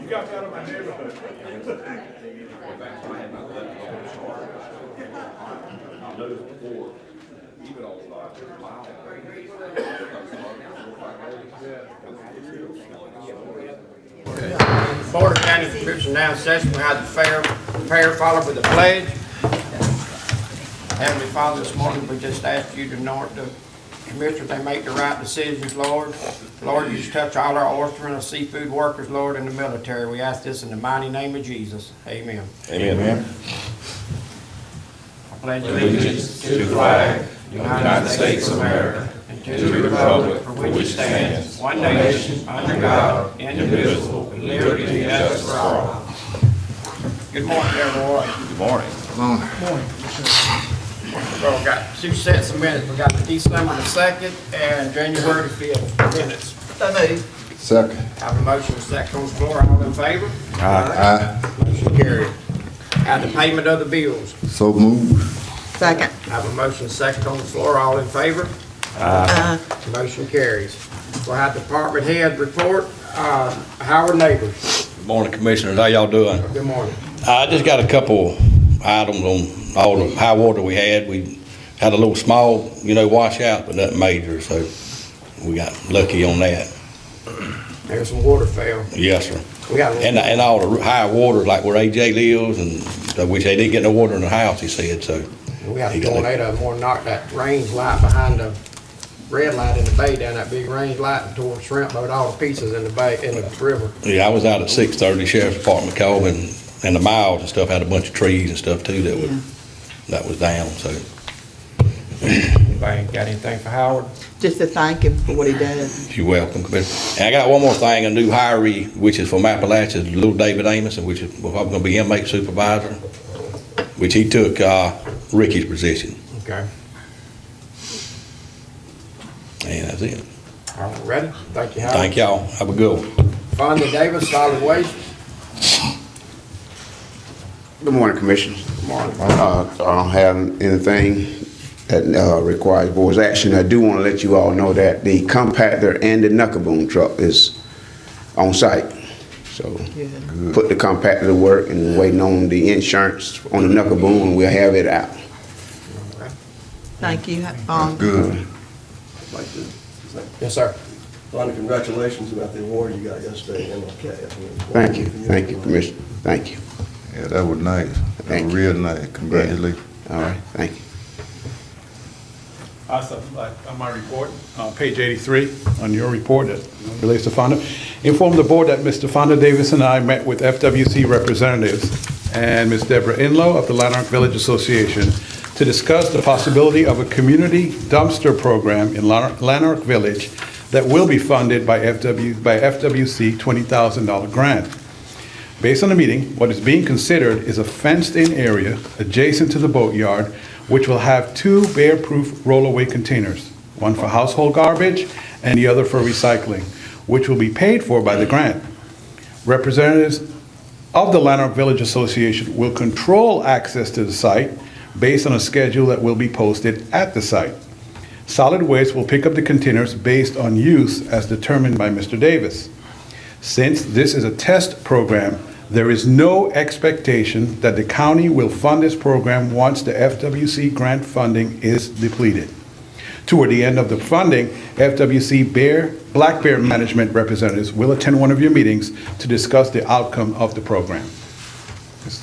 You got me out of my neighborhood. Board of County Commissioners now in session. We have the prayer followed with the pledge. Heavenly Father, this morning we just ask you to anoint the commissioners, they make the right decisions, Lord. Lord, you just touch all our oyster and our seafood workers, Lord, in the military. We ask this in the mighty name of Jesus. Amen. Amen. I pledge allegiance To the flag of the United States of America and to the republic for which it stands, one nation, under God, indivisible, with liberty and justice for all. Good morning, everyone. Good morning. Well, we got two sets of minutes. We got December the 2nd and January the 5th minutes. Second. Have a motion second on the floor. All in favor? Aye. Motion carried. Have the payment of the bills. So moved. Second. Have a motion second on the floor. All in favor? Motion carries. We'll have department head report. Howard Neighbors. Good morning, Commissioners. How y'all doing? Good morning. I just got a couple items on all the high water we had. We had a little small, washout, but nothing major, so we got lucky on that. There's some water fail. Yes, sir. We got a little, And all the high water, like where AJ lives, and which they didn't get no water in the house, he said, so. we had a tornado more knocked that range light behind the red light in the bay down, that big range light, and tore shrimp boat all the pieces in the bay, in the river. Yeah, I was out at 6:30, Sheriff's Department called, and the miles and stuff had a bunch of trees and stuff too that was down, so. Anybody got anything for Howard? Just to thank him for what he does. You're welcome, Commissioner. And I got one more thing, a new hiree, which is from Appalachia, little David Amos, and which is probably gonna be inmate supervisor, which he took, Ricky's position, Okay. and that's it. All right, ready? Thank you, Howard. Thank y'all. Have a good one. Fonda Davis, solid waste. Good morning, Commissioners. Good morning. I don't have anything that requires board's action. I do want to let you all know that the compactor and the knuckle boom truck is on site. So put the compactor to work and waiting on the insurance on the knuckle boom, and we'll have it out. Thank you. Good. Yes, sir. Lonnie, congratulations about the award you got yesterday at MLK. Thank you. Thank you, Commissioner. Thank you. Yeah, that was nice. That Thank was you. real nice. Congratulations. All right, thank you. On my report, page 83, on your report that relates to Fonda, inform the board that Mr. Fonda Davis and I met with FWC representatives and Ms. Deborah Inlow of the Lanark Village Association to discuss the possibility of a community dumpster program in Lanark Village that will be funded by FWC $20,000 grant. Based on the meeting, what is being considered is a fenced-in area adjacent to the boatyard, which will have two bear-proof rollaway containers, one for household garbage and the other for recycling, which will be paid for by the grant. Representatives of the Lanark Village Association will control access to the site based on a schedule that will be posted at the site. Solid Waste will pick up the containers based on use as determined by Mr. Davis. Since this is a test program, there is no expectation that the county will fund this program once the FWC grant funding is depleted. Toward the end of the funding, FWC Black Bear Management representatives will attend one of your meetings to discuss the outcome of the program.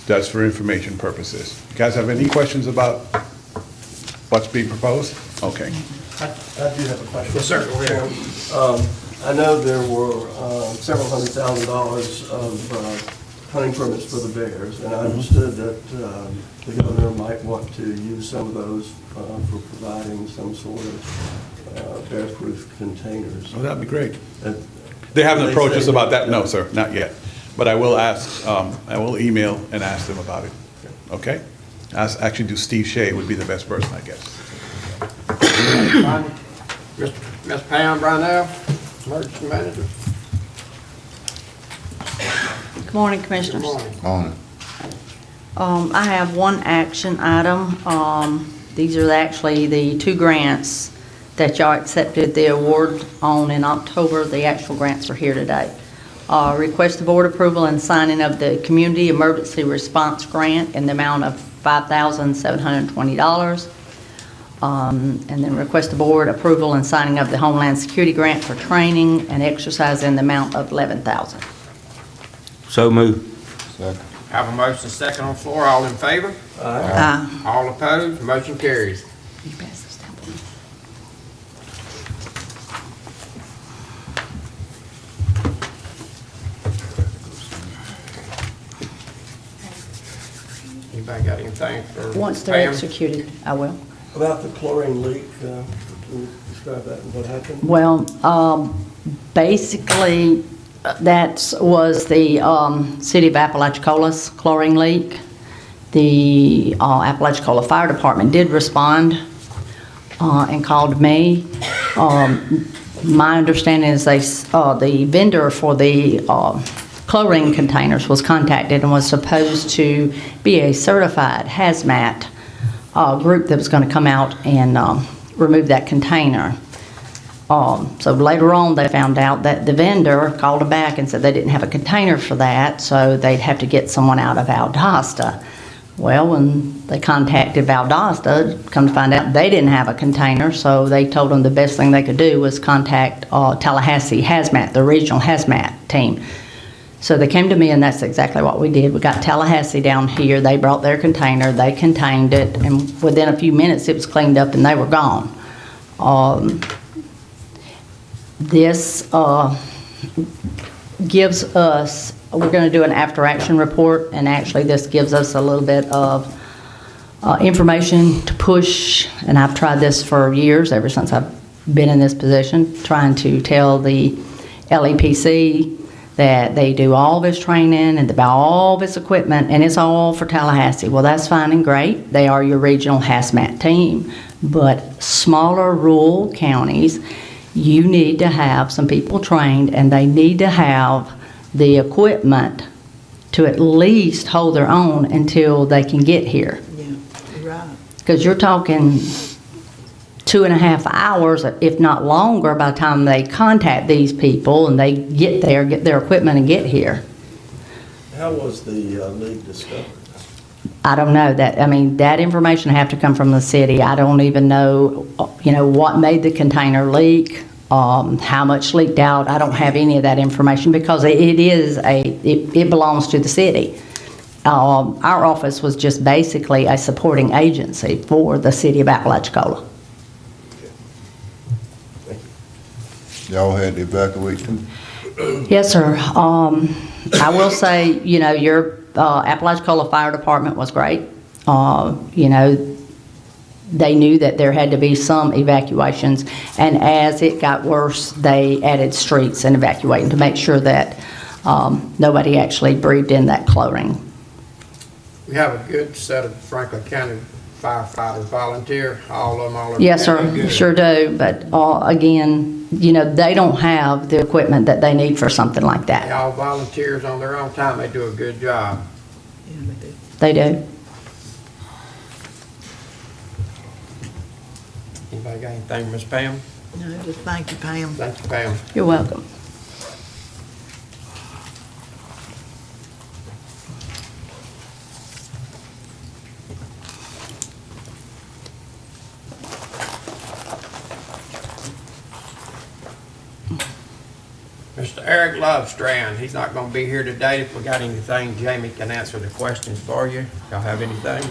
That's for information purposes. You guys have any questions about what's being proposed? Okay. I do have a question. Yes, sir. Go ahead. I know there were several $100,000 of hunting permits for the bears, and I understood that the governor might want to use some of those for providing some sort of bear-proof containers. Oh, that'd be great. Uh, They haven't They approached say- us about that? No, sir, not yet. But I will ask, I will email and ask them about it. Okay? Actually, do Steve Shea would be the best person, I guess. Ms. Pam Brownell, emergency manager. Good morning, Good Commissioners. morning. I have one action item. These are actually the two grants that y'all accepted the award on in October. The actual grants are here today. Request the board approval and signing of the Community Emergency Response Grant in the amount of $5,720. And then request the board approval and signing of the Homeland Security Grant for training and exercise in the amount of $11,000. So move. Second. Have a motion second on the floor. All in favor? All opposed? Motion carries. You pass this down, please. Anybody got anything for Once they're Pam? executed, I will. About the chlorine leak, can you describe that and what happened? Well, basically, that was the City of Apalachicola's chlorine leak. The Apalachicola Fire Department did respond and called me. My understanding is the vendor for the chlorine containers was contacted and was supposed to be a certified hazmat group that was going to come out and remove that container. So later on, they found out that the vendor called them back and said they didn't have a container for that, so they'd have to get someone out of Valdosta. Well, when they contacted Valdosta, come to find out they didn't have a container, so they told them the best thing they could do was contact Tallahassee Hazmat, the regional hazmat team. So they came to me, and that's exactly what we did. We got Tallahassee down here. They brought their container. They contained it, and within a few minutes, it was cleaned up, and they were gone. This gives us, we're going to do an after-action report, and actually this gives us a little bit of information to push, and I've tried this for years, ever since I've been in this position, trying to tell the LEPC that they do all this training and they buy all this equipment, and it's all for Tallahassee. Well, that's fine and great. They are your regional hazmat team. But smaller rural counties, you need to have some people trained, and they need to have the equipment to at least hold their own until they can get here. Yeah, you're right. Because you're talking 2.5 hours, if not longer, by the time they contact these people and they get there, get their equipment and get here. How was the leak discovered? I don't know that, I mean, that information have to come from the city. I don't even know, what made the container leak, how much leaked out. I don't have any of that information because it belongs to the city. Our office was just basically a supporting agency for the city of Apalachicola. Y'all had to evacuate too? Yes, sir. I will say, your Apalachicola Fire Department was great. They knew that there had to be some evacuations, and as it got worse, they added streets and evacuating to make sure that nobody actually breathed in that chlorine. We have a good set of Franklin County firefighters volunteer, all of them all over. Yes, sir, Good. sure do, but again, they don't have the equipment that they need for something like They that. all volunteers on their own time. They do a good job. Yeah, they do. They do. Anybody got anything, Miss Pam? No, just thank you, Pam. Thank you, Pam. You're welcome. Mr. Eric Lovestrand, he's not gonna be here today. If we got anything, Jamie can answer the questions for you. Y'all have anything?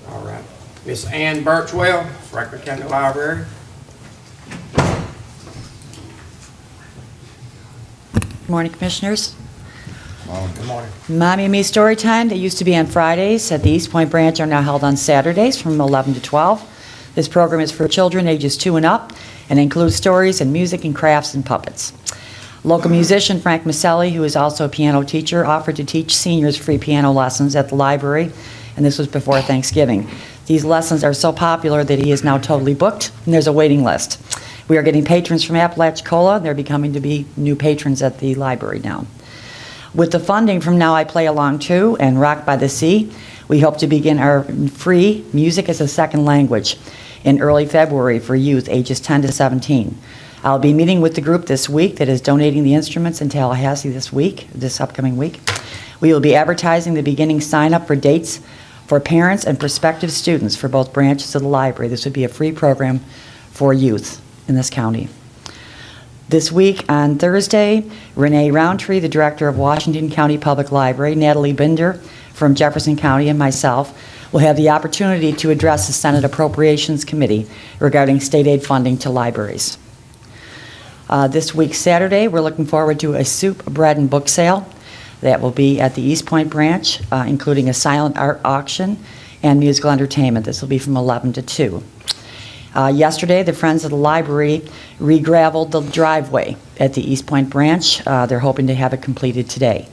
All right. Miss Ann Birchwell, Franklin County Library. Good morning, Commissioners. Good morning. Mommy and Me Story Time, they used to be on Fridays at the East Point branch, are now held on Saturdays from 11 to 12. This program is for children ages 2 and up and includes stories and music and crafts and puppets. Local musician Frank Maselli, who is also a piano teacher, offered to teach seniors free piano lessons at the library, and this was before Thanksgiving. These lessons are so popular that he is now totally booked, and there's a waiting list. We are getting patrons from Apalachicola. They're becoming to be new patrons at the library now. With the funding from Now I Play Along Too and Rock by the Sea, we hope to begin our free Music as a Second Language in early February for youth ages 10 to 17. I'll be meeting with the group this week that is donating the instruments in Tallahassee this upcoming week. We will be advertising the beginning sign-up for dates for parents and prospective students for both branches of the library. This would be a free program for youth in this county. This week on Thursday, Renee Roundtree, the director of Washington County Public Library, Natalie Binder from Jefferson County, and myself will have the opportunity to address the Senate Appropriations Committee regarding state aid funding to libraries. This week, Saturday, we're looking forward to a soup, bread, and book sale that will be at the East Point branch, including a silent art auction and musical entertainment. This will be from 11 to 2. Yesterday, the Friends of the Library re-gravelled the driveway at the East Point branch. They're hoping to have it completed today.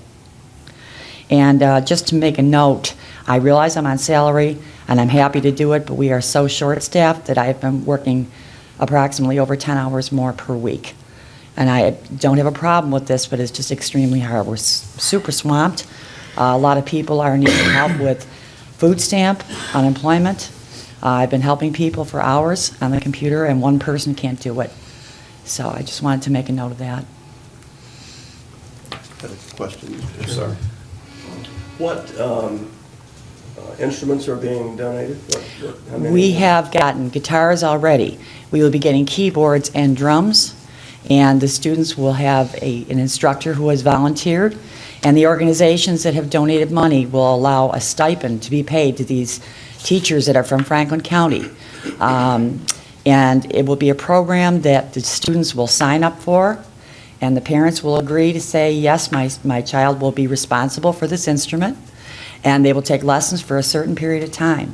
And just to make a note, I realize I'm on salary and I'm happy to do it, but we are so short-staffed that I've been working approximately over 10 hours more per week. And I don't have a problem with this, but it's just extremely hard. We're super swamped. A lot of people are needing help with food stamp, unemployment. I've been helping people for hours on the computer, and one person can't do it. So I just wanted to make a note of that. Got a question. Yes, sir. What instruments are being donated? How many? We have gotten guitars already. We will be getting keyboards and drums, and the students will have an instructor who has volunteered, and the organizations that have donated money will allow a stipend to be paid to these teachers that are from Franklin County. And it will be a program that the students will sign up for, and the parents will agree to say, yes, my child will be responsible for this instrument, and they will take lessons for a certain period of time.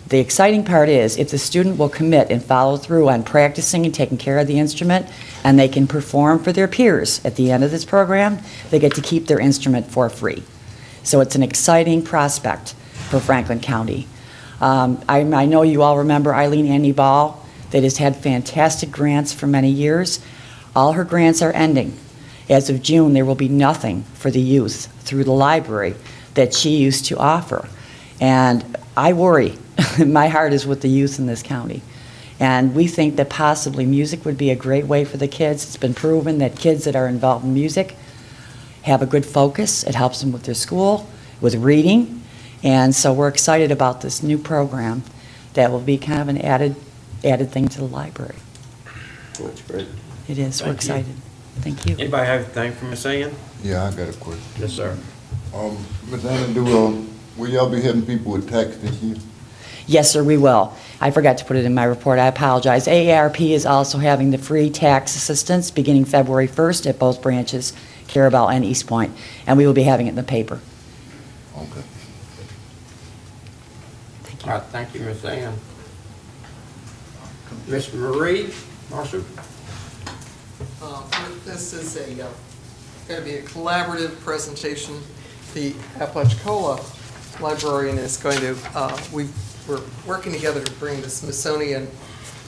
The exciting part is if the student will commit and follow through on practicing and taking care of the instrument, and they can perform for their peers at the end of this program, they get to keep their instrument for free. So it's an exciting prospect for Franklin County. I know you all remember Eileen Annie Ball, that has had fantastic grants for many years. All her grants are ending. As of June, there will be nothing for the youth through the library that she used to offer. And I worry. My heart is with the youth in this county. And we think that possibly music would be a great way for the kids. It's been proven that kids that are involved in music have a good focus. It helps them with their school, with reading. And so we're excited about this new program that will be kind of an added thing to the library. That's great. It is. We're Thank you. excited. Thank you. Anybody have anything for Miss Ann? Yeah, I got a question. Yes, sir. Ms. Anna, will y'all be helping people with tax this year? Yes, sir, we will. I forgot to put it in my report. I apologize. AARP is also having the free tax assistance beginning February 1st at both branches, Carabel and East Point, and we will be having it in the paper. Okay. All right, thank you, Miss Ann. Miss Marie Marshall? This is going to be a collaborative presentation. The Apalachicola librarian is going to, we're working together to bring the Smithsonian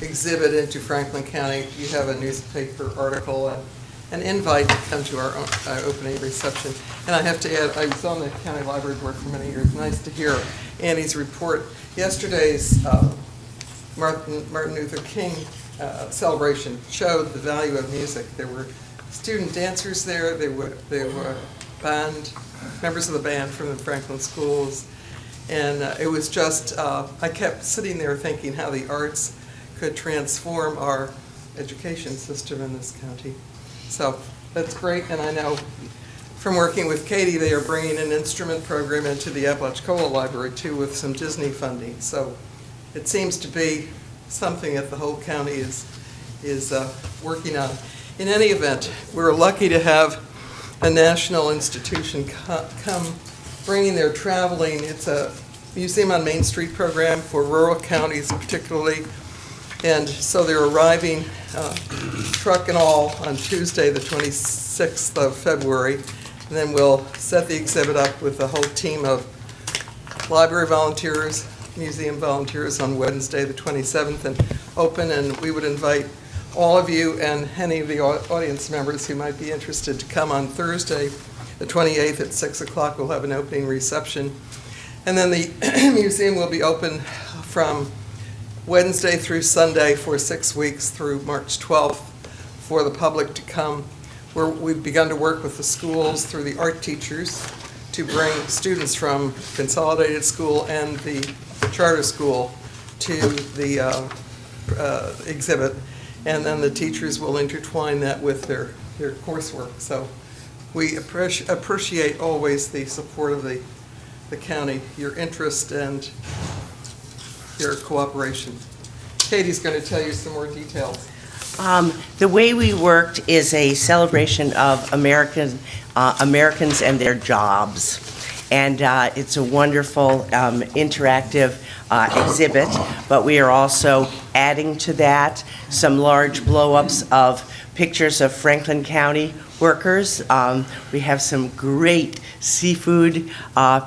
exhibit into Franklin County. You have a newspaper article and an invite to come to our opening reception. And I have to add, I was on the county library board for many years. Nice to hear Annie's report. Yesterday's Martin Luther King celebration showed the value of music. There were student dancers there. There were band members of the band from the Franklin schools, and it was just I kept sitting there thinking how the arts could transform our education system in this county. So that's great, and I know from working with Katie, they are bringing an instrument program into the Apalachicola Library too with some Disney funding. So it seems to be something that the whole county is working on. In any event, we're lucky to have a national institution come bringing their traveling. It's a Museum on Main Street program for rural counties particularly. And so they're arriving, truck and all, on Tuesday, the 26th of February. And then we'll set the exhibit up with a whole team of library volunteers, museum volunteers on Wednesday, the 27th, and open. And we would invite all of you and any of the audience members who might be interested to come on Thursday, the 28th at 6 o'clock. We'll have an opening reception. And then the museum will be open from Wednesday through Sunday for 6 weeks through March 12th for the public to come. We've begun to work with the schools through the art teachers to bring students from Consolidated School and the charter school to the exhibit, and then the teachers will intertwine that with their coursework. So we appreciate always the support of the county, your interest and your cooperation. Katie's going to tell you some more details. The way we worked is a celebration of Americans and their jobs. And it's a wonderful interactive exhibit, but we are also adding to that some large blow-ups of pictures of Franklin County workers. We have some great seafood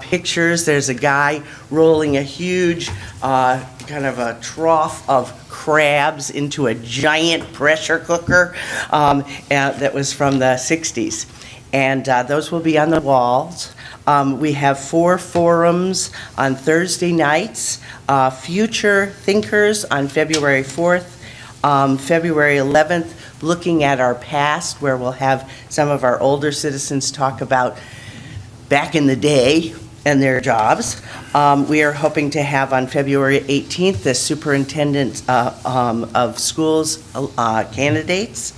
pictures. There's a guy rolling a huge kind of a trough of crabs into a giant pressure cooker that was from the 60s. And those will be on the walls. We have 4 forums on Thursday nights, Future Thinkers on February 4th, February 11th, Looking at Our Past, where we'll have some of our older citizens talk about back in the day and their jobs. We are hoping to have on February 18th the superintendent of schools candidates,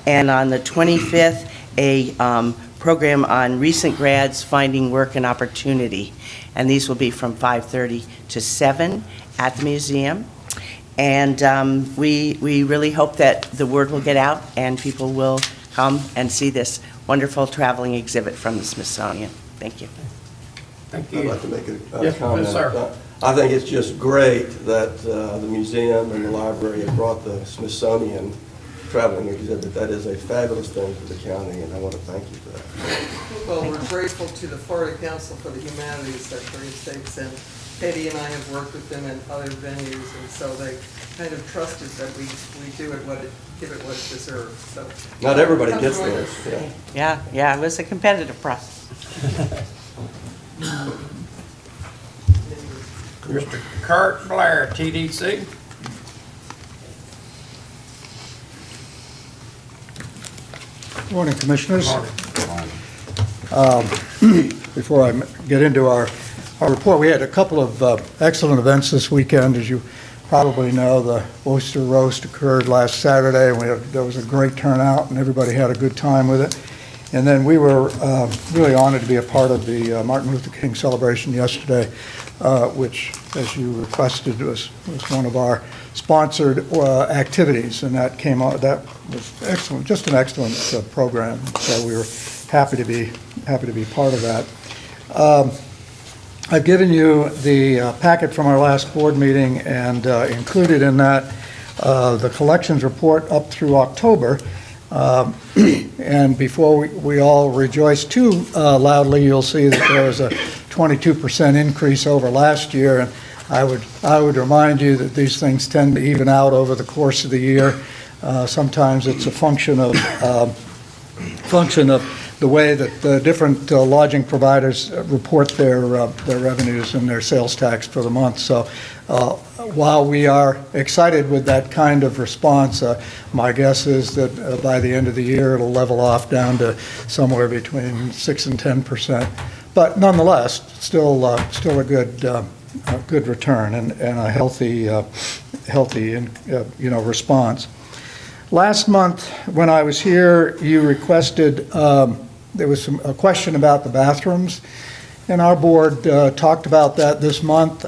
and on the 25th a program on recent grads finding work and opportunity, and these will be from 5:30 to 7 at the museum. And we really hope that the word will get out and people will come and see this wonderful traveling exhibit from the Smithsonian. Thank you. Thank I'd you. like to make a Yes, comment. yes, sir. I think it's just great that the museum and the library have brought the Smithsonian traveling exhibit. That is a fabulous thing for the county, and I want to thank you for that. Well, we're grateful to the Florida Council for the Humanities, Secretary of State, and Katie and I have worked with them in other venues, and so they kind of trusted that we do it give it what it deserves. So Not everybody come gets join there. us. Yeah, it was a competitive process. Mr. Kurt Blair, TDC. Morning, Commissioners. Before I get into our report, we had a couple of excellent events this weekend. As you probably know, the Oyster Roast occurred last Saturday, and there was a great turnout, and everybody had a good time with it. And then we were really honored to be a part of the Martin Luther King celebration yesterday, which, as you requested, was one of our sponsored activities, and that came out. That was excellent, just an excellent program. So we were happy to be part of that. I've given you the packet from our last board meeting, and included in that the collections report up through October. And before we all rejoice too loudly, you'll see that there was a 22% increase over last year. And I would remind you that these things tend to even out over the course of the year. Sometimes it's a function of the way that the different lodging providers report their revenues and their sales tax for the month. So while we are excited with that kind of response, my guess is that by the end of the year it'll level off down to somewhere between 6 and 10%. But nonetheless, still a good return and a healthy response. Last month, when I was here, you requested, there was a question about the bathrooms, and our board talked about that this month.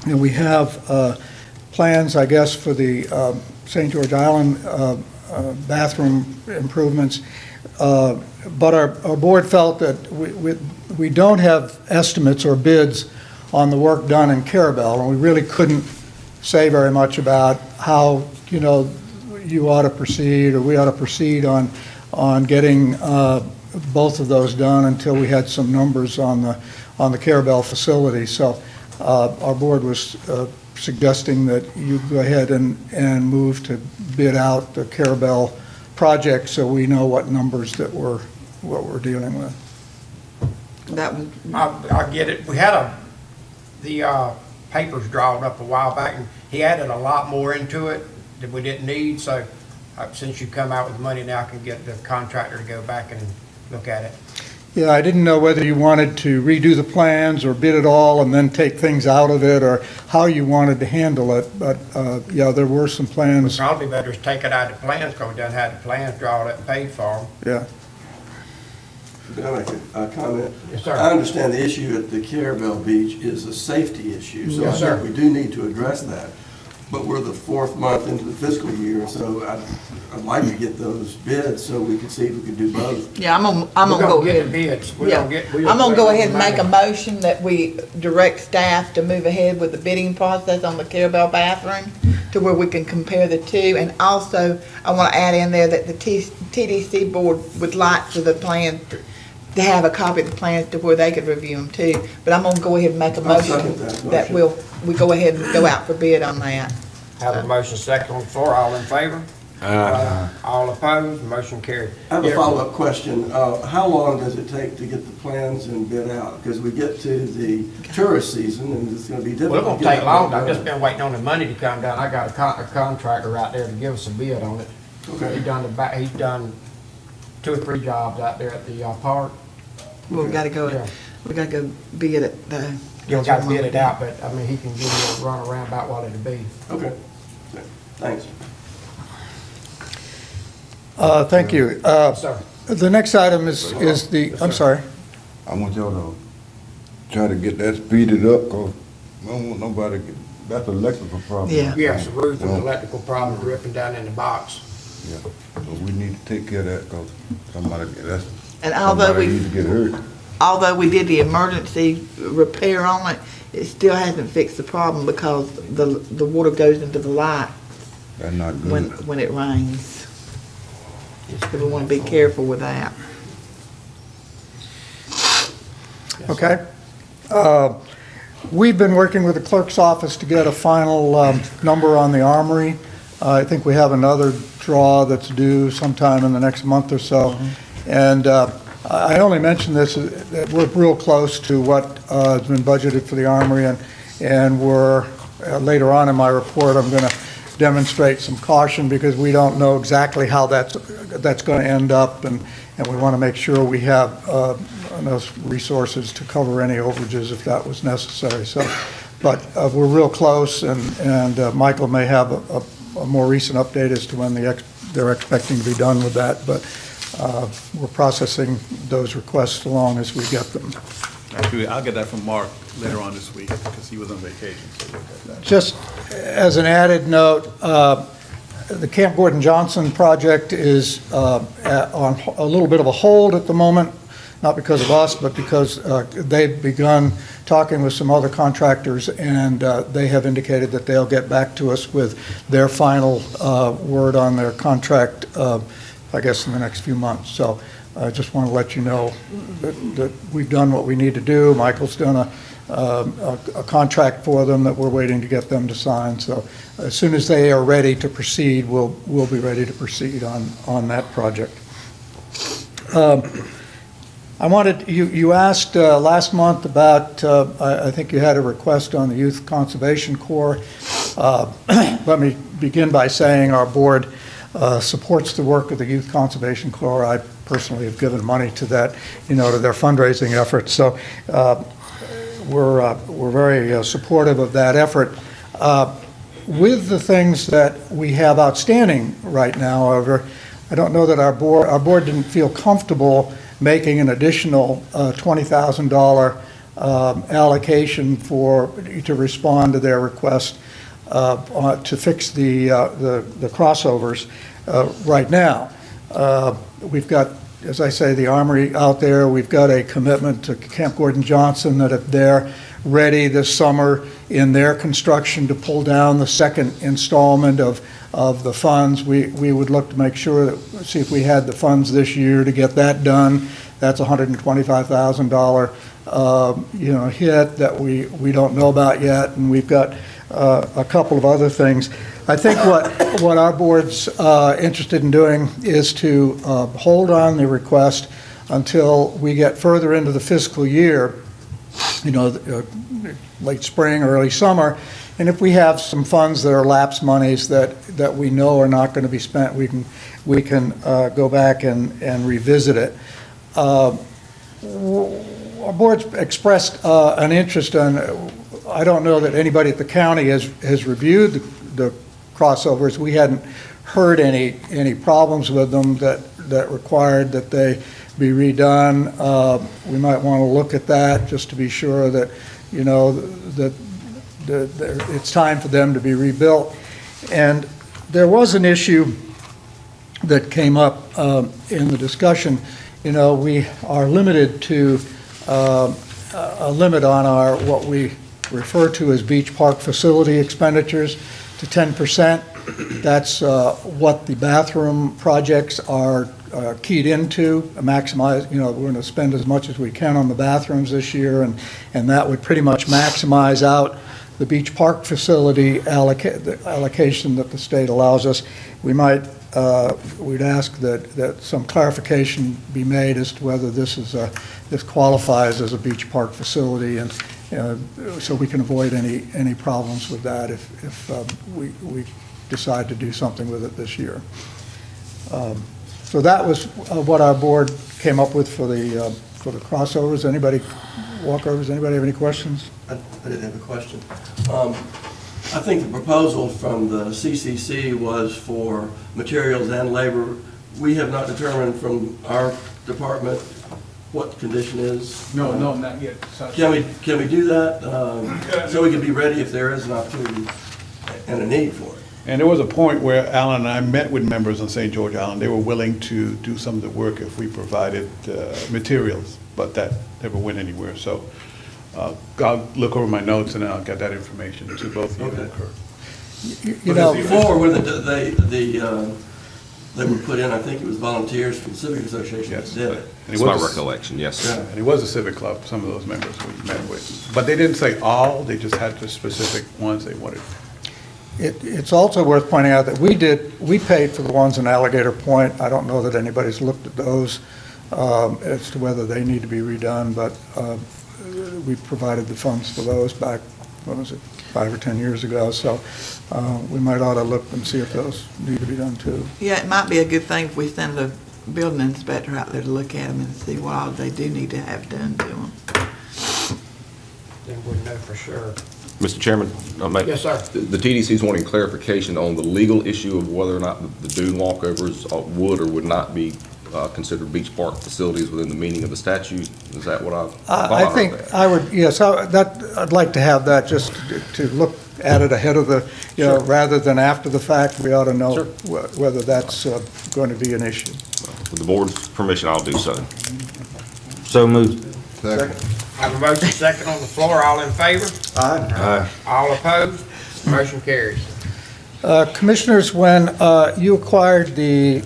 And we have plans, I guess, for the St. George Island bathroom improvements, but our board felt that we don't have estimates or bids on the work done in Carabel, and we really couldn't say very much about how, you ought to proceed, or we ought to proceed on getting both of those done until we had some numbers on the Carabel facility. So our board was suggesting that you go ahead and move to bid out the Carabel project so we know what numbers that what we're dealing with. I get it. We had the papers drawn up a while back, and he added a lot more into it that we didn't need, so since you come out with money now, I can get the contractor to go back and look at it. Yeah, I didn't know whether you wanted to redo the plans or bid it all and then take things out of it, or how you wanted to handle it, but, yeah, there were some plans, Probably better is take it out of the plans, because we done had the plans drawn up and paid for them. yeah. Can I make a comment? Yes, sir. I understand the issue at the Carabel Beach is a safety issue, so I Yes, sir. think we do need to address that. But we're the fourth month into the fiscal year, so I'd like to get those bids so we can see if we can do both. Yeah, I'm We're gonna go gonna get ahead. the bids. We're Yeah, gonna get- I'm gonna go ahead and money. make a motion that we direct staff to move ahead with the bidding process on the Carabel bathroom to where we can compare the two. And also, I wanna add in there that the TDC board would like for the plan to have a copy of the plans to where they could review them too. But I'm gonna go ahead and make a I'll motion second that that motion. we go ahead and go out for bid on that. Have a motion second on the floor, all in favor? All opposed, motion carried. I have a follow-up question. How long does it take to get the plans and bid out? Because we get to the tourist season and it's gonna be difficult. Well, it won't to get take long, that I've just done. been waiting on the money to come down. I got a contractor out there to give us a bid on it. Okay. He's done 2 or 3 jobs out there at the park. We gotta Yeah. go bid it. You don't gotta bid it out, but, I mean, he can give you a run around about what it'll be. Okay. Thanks. Thank you. Sir, The next item is the, I'm sorry. I want y'all to try to get that speeded up, cause I don't want nobody to get, that's electrical problem. Yeah. yes, the roof and Well, electrical problem ripping down in the box. Yeah, so we need to take care of that, cause And although somebody we, needs to get hurt. although we did the emergency repair on it, it still hasn't fixed the problem because the water goes into the light That's not when, good. when it rains. So we wanna be careful with that. Okay. We've been working with the clerk's office to get a final number on the armory. I think we have another draw that's due sometime in the next month or so. And I only mention this, that we're real close to what has been budgeted for the armory, and we're, later on in my report, I'm going to demonstrate some caution because we don't know exactly how that's going to end up, and we want to make sure we have enough resources to cover any overages if that was necessary. So, but we're real close, and Michael may have a more recent update as to when they're expecting to be done with that, but we're processing those requests along as we get them. Actually, I'll get that from Mark later on this week, because he was on vacation. So we'll get that. Just as an added note, the Camp Gordon Johnson project is on a little bit of a hold at the moment, not because of us, but because they've begun talking with some other contractors, and they have indicated that they'll get back to us with their final word on their contract, I guess, in the next few months. So I just want to let you know that we've done what we need to do. Michael's done a contract for them that we're waiting to get them to sign. So as soon as they are ready to proceed, we'll be ready to proceed on that project. I wanted, you asked last month about, I think you had a request on the Youth Conservation Corps. Let me begin by saying our board supports the work of the Youth Conservation Corps. I personally have given money to that, to their fundraising efforts. So we're very supportive of that effort. With the things that we have outstanding right now, however, I don't know that our board didn't feel comfortable making an additional $20,000 allocation to respond to their request to fix the crossovers right now. We've got, as I say, the Armory out there. We've got a commitment to Camp Gordon Johnson that if they're ready this summer in their construction to pull down the second installment of the funds, we would look to make sure see if we had the funds this year to get that done. That's a $125,000 hit that we don't know about yet, and we've got a couple of other things. I think what our board's interested in doing is to hold on the request until we get further into the fiscal year, late spring, early summer, And if we have some funds that are lapse monies that we know are not going to be spent, we can go back and revisit it. Our board's expressed an interest in, I don't know that anybody at the county has reviewed the crossovers. We hadn't heard any problems with them that required that they be redone. We might want to look at that just to be sure that, you know, that it's time for them to be rebuilt. And there was an issue that came up in the discussion. You know, we are limited to a limit on our, what we refer to as beach park facility expenditures to 10%. That's what the bathroom projects are keyed into, maximize, you know, we're going to spend as much as we can on the bathrooms this year, and that would pretty much maximize out the beach park facility allocation that the state allows us. We might, we'd ask that some clarification be made as to whether this qualifies as a beach park facility, and so we can avoid any problems with that if we decide to do something with it this year. So that was what our board came up with for the crossovers. Anybody, walkovers, anybody have any questions? I did have a question. I think the proposal from the CCC was for materials and labor. We have not determined from our department what the condition is. No, not yet. Can we do that so we can be ready if there is an opportunity and a need for it? And there was a point where Alan and I met with members on St. George Island. They were willing to do some of the work if we provided materials, but that never went anywhere. So I'll look over my notes and I'll get that information to both of you. Okay. You know, Before, when they were put in, I think it was volunteers from the Civic Association that did it. It's my recollection, yes. Yeah, and it was a civic club, some of those members we met with. But they didn't say all, they just had the specific ones they wanted. It's also worth pointing out that we paid for the ones in Alligator Point. I don't know that anybody's looked at those as to whether they need to be redone, but we provided the funds for those back, what was it, 5 or 10 years ago. So we might ought to look and see if those need to be done too. Yeah, it might be a good thing if we send the building inspector out there to look at them and see what all they do need to have done to them. Then we'll know for sure. Mr. Chairman, Yes, sir. The TDC is wanting clarification on the legal issue of whether or not the dune walkovers would or would not be considered beach park facilities within the meaning of the statute. Is that what I think I would, yes, I'd like to have that just to look at it ahead of the, you know, rather than after the fact. We ought to know whether that's going to be an issue. With the board's permission, I'll do so. So moved. Second. I have a motion second on the floor. All in favor? Aye. All opposed? Motion carries. Commissioners, when you acquired the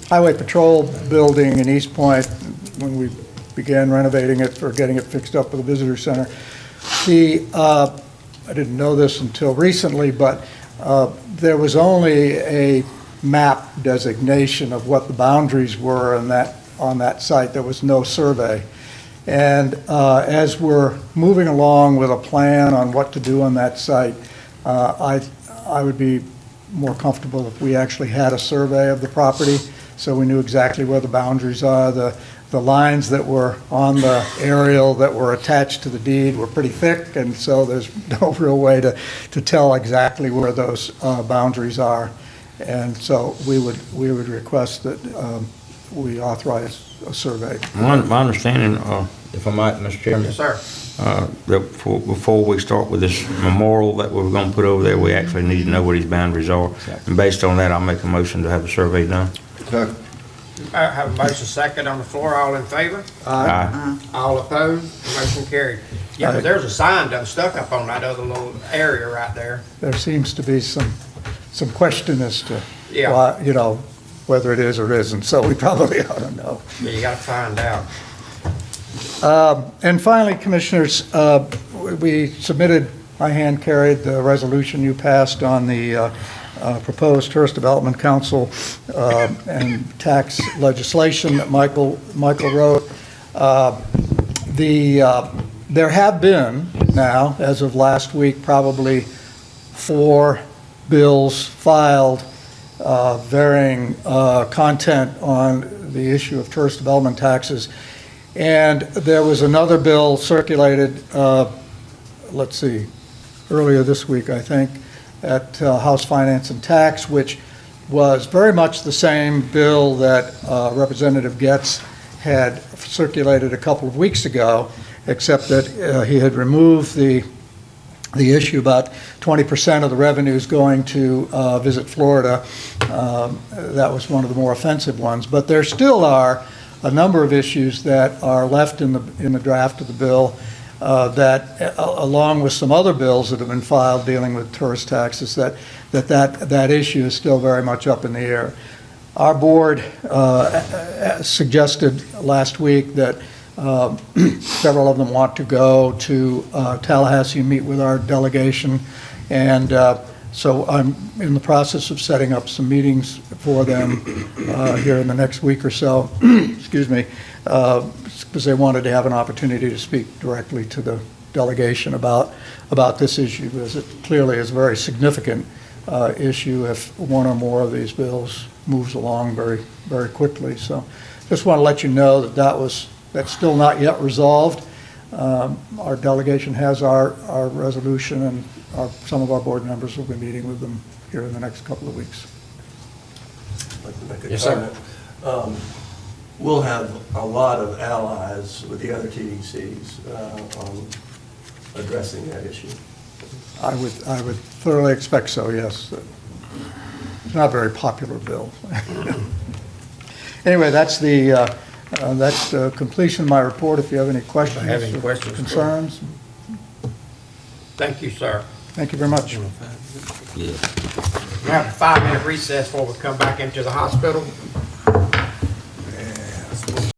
Highway Patrol building in East Point, when we began renovating it or getting it fixed up with the visitor center, I didn't know this until recently, but there was only a map designation of what the boundaries were on that site. There was no survey. And as we're moving along with a plan on what to do on that site, I would be more comfortable if we actually had a survey of the property so we knew exactly where the boundaries are. The lines that were on the aerial that were attached to the deed were pretty thick, and so there's no real way to tell exactly where those boundaries are. And so we would request that we authorize a survey. My understanding, if I might, Mr. Chairman. Yes, sir. That before we start with this memorial that we're going to put over there, we actually need to know what these boundaries are. And based on that, I'll make a motion to have a survey done. Second. I have a motion second on the floor. All in favor? Aye. All opposed? Motion carried. Yeah, but there's a sign done stuck up on that other little area right there. There seems to be some question as to Yeah. why, you know, whether it is or isn't, so we probably ought to know. Yeah, you gotta find out. And finally, Commissioners, we submitted, my hand carried the resolution you passed on the proposed Tourist Development Council and tax legislation that Michael wrote. There have been now, as of last week, probably 4 bills filed varying content on the issue of tourist development taxes. And there was another bill circulated, earlier this week, I think, at House Finance and Tax, which was very much the same bill that Representative Getz had circulated a couple of weeks ago, except that he had removed the issue about 20% of the revenues going to Visit Florida. That was one of the more offensive ones. But there still are a number of issues that are left in the draft of the bill that, along with some other bills that have been filed dealing with tourist taxes, that issue is still very much up in the air. Our board suggested last week that several of them want to go to Tallahassee and meet with our delegation, and so I'm in the process of setting up some meetings for them here in the next week or so, excuse me, because they wanted to have an opportunity to speak directly to the delegation about this issue, because it clearly is a very significant issue if one or more of these bills moves along very, very quickly. So just want to let you know that that's still not yet resolved. Our delegation has our resolution, and some of our board members will be meeting with them here in the next couple of weeks. I'd like to make a Yes, sir. comment. We'll have a lot of allies with the other TDCs on addressing that issue. I would thoroughly expect so, yes. It's not a very popular bill. Anyway, that's the completion of my report. If you have any questions have any or questions, concerns. Thank you, sir. Thank you very much. Yeah. We have a 5-minute recess before we come back into the hospital.